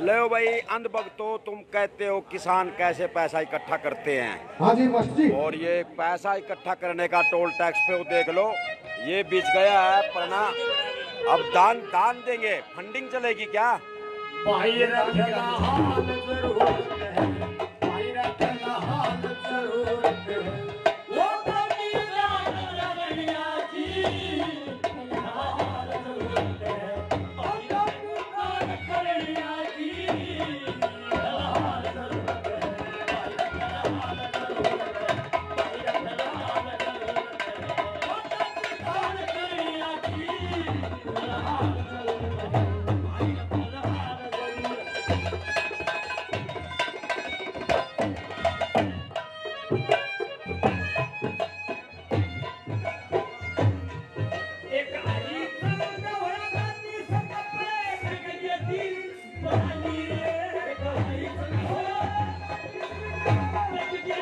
ले भाई अंधभक्तों, तुम कहते हो किसान कैसे पैसा इकट्ठा करते हैं। हाँ जी मास्टर जी। और ये पैसा इकट्ठा करने का टोल टैक्स पे वो देख लो, ये बीच गया है पढ़ना। अब दान दान देंगे, फंडिंग चलेगी क्या? भाई रखना हाल जरूरत है, भाई रखना हाल जरूरत है, वो कभी जान रवैया की हाल जरूरत है, वो कभी जान रवैया की हाल जरूरत है, भाई रखना हाल जरूरत है, भाई रखना हाल जरूरत है, वो कभी जान रवैया की हाल जरूरत है, भाई रखना हाल एक हरी चंद होया गाती सकते गए दिल बहानी रे एक हरी चंद होया गए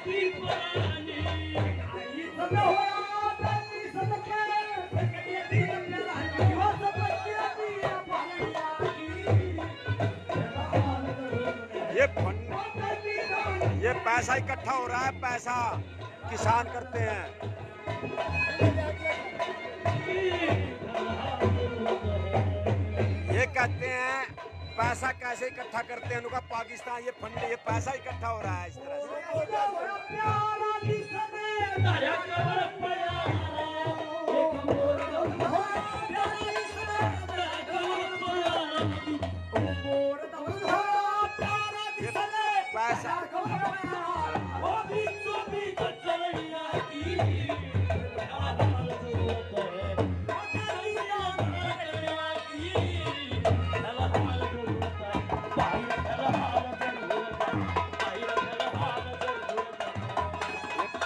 दिल बहानी एक हरी चंद होया गाती सकते गए दिल बहानी हो सब बच्चियां दिया भैया ये पैसा इकट्ठा हो रहा है, पैसा किसान करते हैं। ये कहते हैं पैसा कैसे इकट्ठा करते हैं, उनका पाकिस्तान ये फंड, ये पैसा इकट्ठा हो रहा है इस तरह से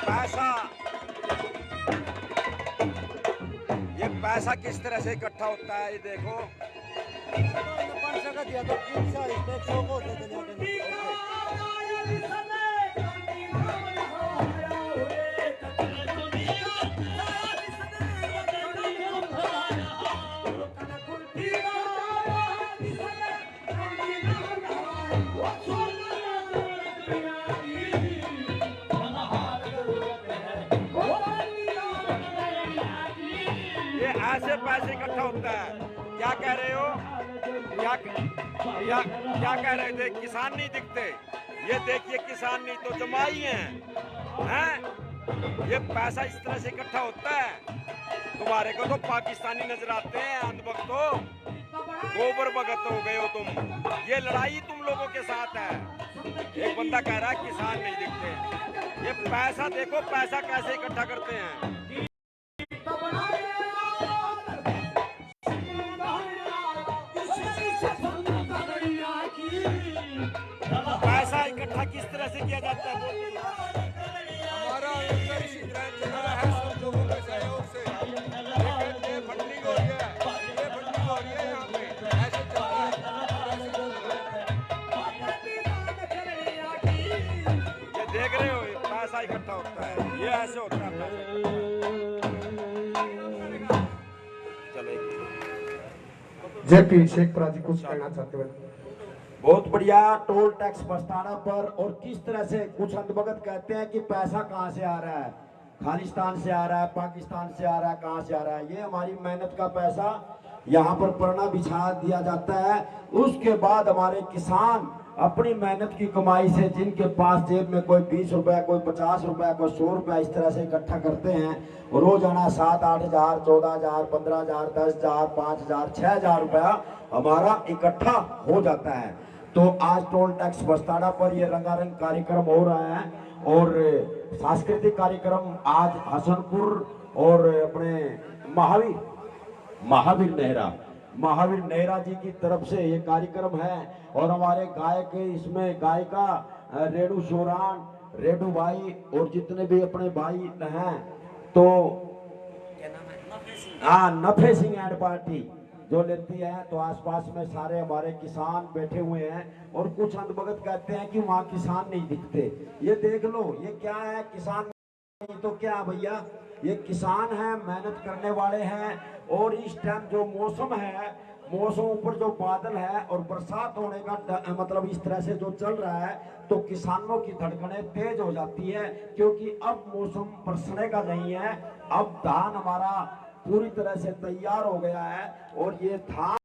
पैसा। ये पैसा किस तरह से इकट्ठा होता है, ये देखो। 500 का दिया तो 300 को दे देना। ये ऐसे पैसे इकट्ठा होता है। क्या कह रहे हो? क्या कह रहे थे? किसान नहीं दिखते। ये देखिए, किसान नहीं तो जमाई हैं। ये पैसा इस तरह से इकट्ठा होता है। तुम्हारे को तो पाकिस्तानी नजर आते हैं अंधभक्तों, गोबर भगत हो गए हो तुम। ये लड़ाई तुम लोगों के साथ है। एक बंदा कह रहा है किसान नहीं दिखते। ये पैसा देखो, पैसा कैसे इकट्ठा करते हैं। पैसा इकट्ठा किस तरह से किया जाता है? हमारा है सब लोगों के सहयोग से। ये फंडिंग हो रही है, ये फंडिंग हो रही है यहाँ पे, ऐसे चल रहा है। ये देख रहे हो, ये पैसा इकट्ठा होता है, ये ऐसे होता है पैसा। चलेगी। जेपी शेखपुरा जी कुछ कहना चाहते हैं? बहुत बढ़िया। टोल टैक्स बस्ताना पर, और किस तरह से कुछ अंधभगत कहते हैं कि पैसा कहां से आ रहा है, खालिस्तान से आ रहा है, पाकिस्तान से आ रहा है, कहां से आ रहा है। ये हमारी मेहनत का पैसा यहाँ पर परना बिछा दिया जाता है। उसके बाद हमारे किसान अपनी मेहनत की कमाई से, जिनके पास जेब में कोई 20 रुपया, कोई 50 रुपया, कोई 100 रुपया, इस तरह से इकट्ठा करते हैं। रोजाना 7-8 हजार, 14 हजार, 15 हजार, 10 हजार, 5 हजार, 6 हजार रुपया हमारा इकट्ठा हो जाता है। तो आज टोल टैक्स बस्ताना पर ये रंगारंग कार्यक्रम हो रहा है, और सांस्कृतिक कार्यक्रम आज हसनपुर और अपने महावीर नेहरा जी की तरफ से ये कार्यक्रम है। और हमारे गायक, इसमें गायिका रेणु सोरान, रेणु भाई और जितने भी अपने भाई हैं, तो हाँ, नफे सिंह एंड पार्टी जो लेती है। तो आसपास में सारे हमारे किसान बैठे हुए हैं, और कुछ अंधभगत कहते हैं कि वहाँ किसान नहीं दिखते। ये देख लो, ये क्या है किसान? तो क्या भैया, ये किसान है, मेहनत करने वाले हैं। और इस टाइम जो मौसम है मौसम ऊपर जो बादल है और बरसात होने का मतलब इस तरह से जो चल रहा है, तो किसानों की धड़कनें तेज हो जाती है, क्योंकि अब मौसम बरसने का नहीं है। अब धान हमारा पूरी तरह से तैयार हो गया है और ये धान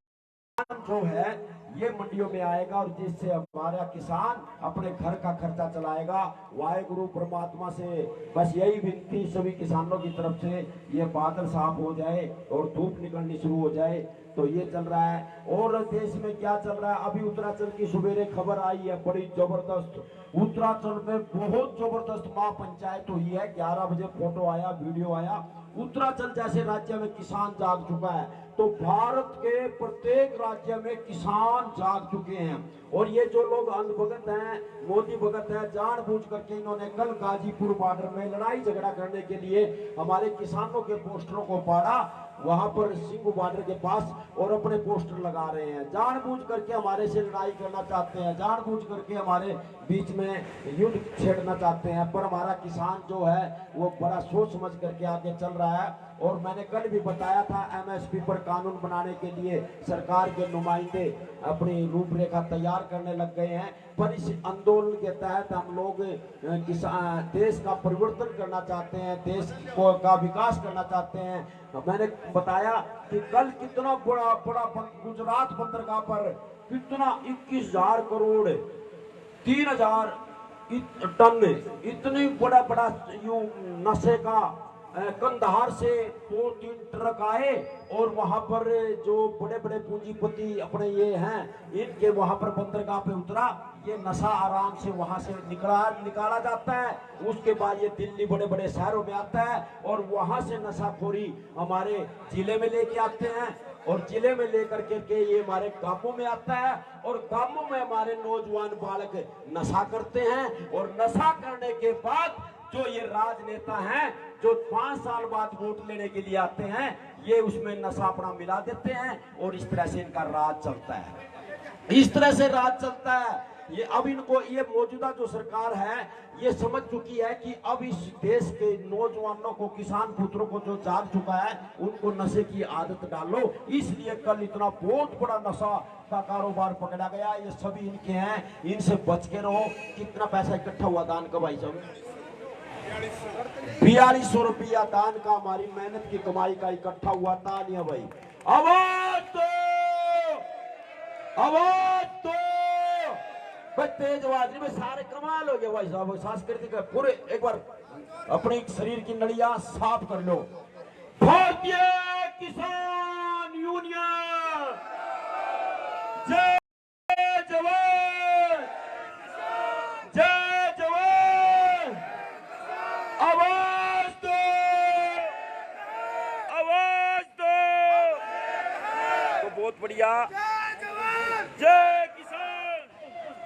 जो है ये मंडियों में आएगा और जिससे हमारा किसान अपने घर का खर्चा चलाएगा। वाहेगुरु परमात्मा से बस यही विनती सभी किसानों की तरफ से, ये बादल साफ हो जाए और धूप निकलनी शुरू हो जाए। तो ये चल रहा है। और देश में क्या चल रहा है, अभी उत्तराखंड की सवेरे खबर आई है बड़ी जबरदस्त। उत्तराखंड में बहुत जबरदस्त महापंचायत हुई है। 11 बजे फोटो आया, वीडियो आया। उत्तराखंड जैसे राज्य में किसान जाग चुका है, तो भारत के प्रत्येक राज्य में किसान जाग चुके हैं। और ये जो लोग अंधभगत हैं, मोदी भगत है, जानबूझ करके इन्होंने कल गाजीपुर बॉर्डर में लड़ाई झगड़ा करने के लिए हमारे किसानों के पोस्टरों को पाड़ा, वहां पर सिंघू बॉर्डर के पास, और अपने पोस्टर लगा रहे हैं। जानबूझ करके हमारे से लड़ाई करना चाहते हैं, जानबूझ करके हमारे बीच में युद्ध छेड़ना चाहते हैं। पर हमारा किसान जो है वो बड़ा सोच समझ करके आगे चल रहा है। और मैंने कल भी बताया था, एमएसपी पर कानून बनाने के लिए सरकार के नुमाइंदे अपनी रूपरेखा तैयार करने लग गए हैं। पर इस आंदोलन के तहत हम लोग देश का परिवर्तन करना चाहते हैं, देश का विकास करना चाहते हैं। मैंने बताया कि कल कितना बड़ा गुजरात बंदरगाह पर कितना 21,000 करोड़ 3,000 टन इतनी बड़ा नशे का कंधार से 2-3 ट्रक आए, और वहां पर जो बड़े बड़े पूंजीपति अपने ये हैं, इनके वहां पर बंदरगाह पे उतरा। ये नशा आराम से वहां से निकाला जाता है। उसके बाद ये दिल्ली बड़े बड़े शहरों में आता है और वहां से नशाखोरी हमारे जिले में लेके आते हैं, और जिले में लेकर के ये हमारे गांवों में आता है, और गांवों में हमारे नौजवान बालक नशा करते हैं। और नशा करने के बाद जो ये राजनेता हैं, जो 5 साल बाद वोट लेने के लिए आते हैं, ये उसमें नशा अपना मिला देते हैं, और इस तरह से इनका राज चलता है। इस तरह से राज चलता है। ये अब इनको, ये मौजूदा जो सरकार है, ये समझ चुकी है कि अब इस देश के नौजवानों को, किसान पुत्रों को जो जाग चुका है, उनको नशे की आदत डालो। इसलिए कल इतना बहुत बड़ा नशा का कारोबार पकड़ा गया। ये सभी इनके हैं, इनसे बच के रहो। कितना पैसा इकट्ठा हुआ दान का भाई साहब? 4200 रुपया दान का, हमारी मेहनत की कमाई का इकट्ठा हुआ। तालियां भाई, आवाज दो, आवाज दो भाई, तेज आवाज में। सारे कमाल हो गए भाई साहब, सांस्कृतिक पूरे। एक बार अपने शरीर की नलियां साफ कर लो। भारतीय किसान यूनियन जय जवान, जय जवान, आवाज दो, आवाज दो। तो बहुत बढ़िया, जय किसान।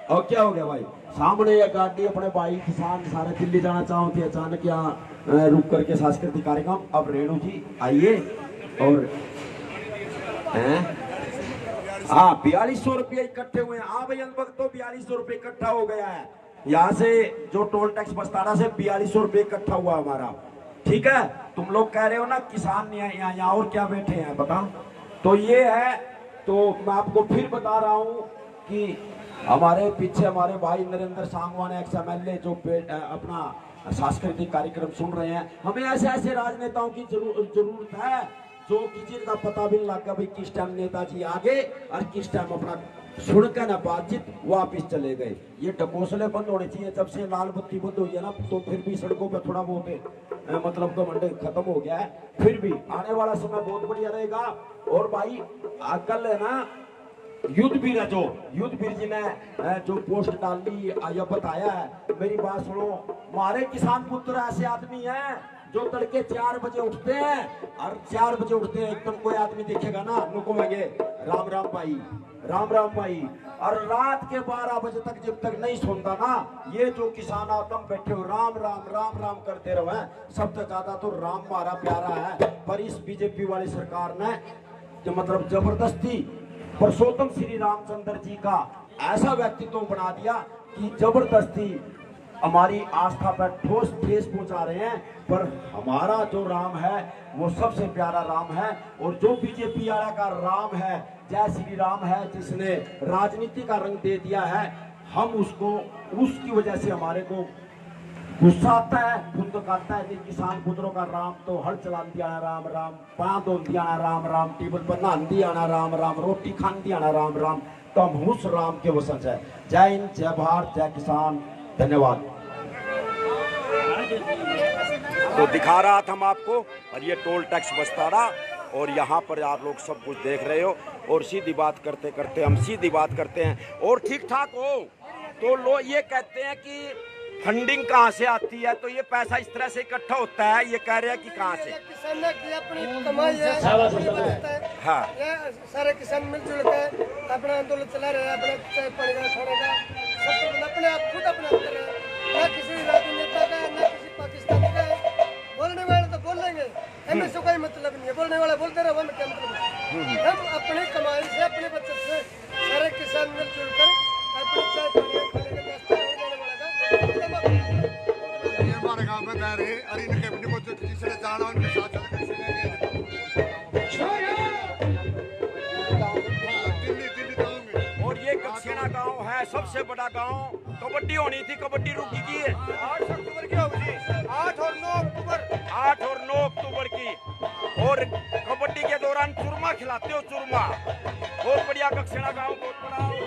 और क्या हो गया भाई? सामने ये गाड़ी अपने भाई किसान सारे दिल्ली जाना चाहते थे, अचानक यहाँ रुक करके सांस्कृतिक कार्यक्रम। अब रेणु जी आइए। और हाँ, 4200 रुपये इकट्ठे हुए हैं। हाँ भाई अनबक, तो 4200 रुपये इकट्ठा हो गया है। यहाँ से जो टोल टैक्स बस्ताना से 4200 रुपये इकट्ठा हुआ हमारा। ठीक है, तुम लोग कह रहे हो ना किसान यहाँ और क्या बैठे हैं बता। तो ये है, तो मैं आपको फिर बता रहा हूँ कि हमारे पीछे हमारे भाई नरेंद्र सांगवान XMLA जो अपना सांस्कृतिक कार्यक्रम सुन रहे हैं। हमें ऐसे ऐसे राजनेताओं की जरूरत है जो किसी का पता भी नहीं लगा भाई किस टाइम नेताजी आगे और किस टाइम अपना सुनकर ना बातचीत वापिस चले गए। ये ढकोसले बंद होने चाहिए। जब से लाल बत्ती बंद हुई है ना, तो फिर भी सड़कों पर थोड़ा बहुत मतलब घमंड खत्म हो गया है। फिर भी आने वाला समय बहुत बढ़िया रहेगा। और भाई कल है ना युद्धवीर जी ने जो पोस्ट डाली या बताया है, मेरी बात सुनो। हमारे किसान पुत्र ऐसे आदमी हैं जो तड़के 4 बजे उठते हैं, और 4 बजे उठते हैं एकदम कोई आदमी देखेगा ना, नुकोगे राम राम भाई, राम राम भाई। और रात के 12 बजे तक जब तक नहीं सोता ना, ये जो किसान आदम बैठे हो राम राम राम राम करते रहो। सबसे ज्यादा तो राम हमारा प्यारा है। पर इस बीजेपी वाली सरकार ने जो मतलब जबरदस्ती पुरुषोत्तम श्री रामचंद्र जी का ऐसा व्यक्तित्व बना दिया कि जबरदस्ती हमारी आस्था पर ठोस ठेस पहुंचा रहे हैं। पर हमारा जो राम है वो सबसे प्यारा राम है, और जो बीजेपी वाला का राम है जय श्री राम है जिसने राजनीति का रंग दे दिया है, हम उसको उसकी वजह से हमारे को गुस्सा आता है, खुद तो कहता है कि किसान पुत्रों का राम तो हल चला दिया राम राम, पाँ धो दिया राम राम, टेबल पर नहा दिया राम राम, रोटी खान दिया राम राम। तो हम उस राम के वसंत है। जय हिंद, जय भारत, जय किसान, धन्यवाद। तो दिखा रहा था हम आपको, और ये टोल टैक्स बस्ताड़ा, और यहाँ पर आप लोग सब कुछ देख रहे हो। और सीधी बात करते करते हम सीधी बात करते हैं और ठीक ठाक हो तो लोग ये कहते हैं कि फंडिंग कहाँ से आती है, तो ये पैसा इस तरह से इकट्ठा होता है, ये कह रहे हैं कि कहाँ से। किसान की अपनी कमाई है, अपनी बचत है। हाँ, ये सारे किसान मिलजुल के अपना आंदोलन चला रहे हैं, अपने चाय पानी का खाने का सब अपने आप खुद अपने आप कर रहे हैं। ना किसी राजनेता का है, ना किसी पाकिस्तानी का है। बोलने वाले तो बोल लेंगे, हमें से कोई मतलब नहीं है। बोलने वाला बोलते रहो, हमें क्या मतलब है। हम अपनी कमाई से, अपनी बचत से सारे किसान मिलजुल कर अपने चाय पानी का खाने का व्यवस्था हो जाने वाला का ये हमारे गांव में बैठ रहे अरे इनके अपने को जिसने जाना उनके साथ चल के दिल्ली गाँव में। और ये कक्षेना गांव है, सबसे बड़ा गांव। कबड्डी होनी थी, कबड्डी रुकी की है 8 अक्टूबर की होगी, 8 और 9 अक्टूबर 8 और 9 अक्टूबर की। और कबड्डी के दौरान चूरमा खिलाते हो, चूरमा। बहुत बढ़िया कक्षेना गांव, बहुत बड़ा।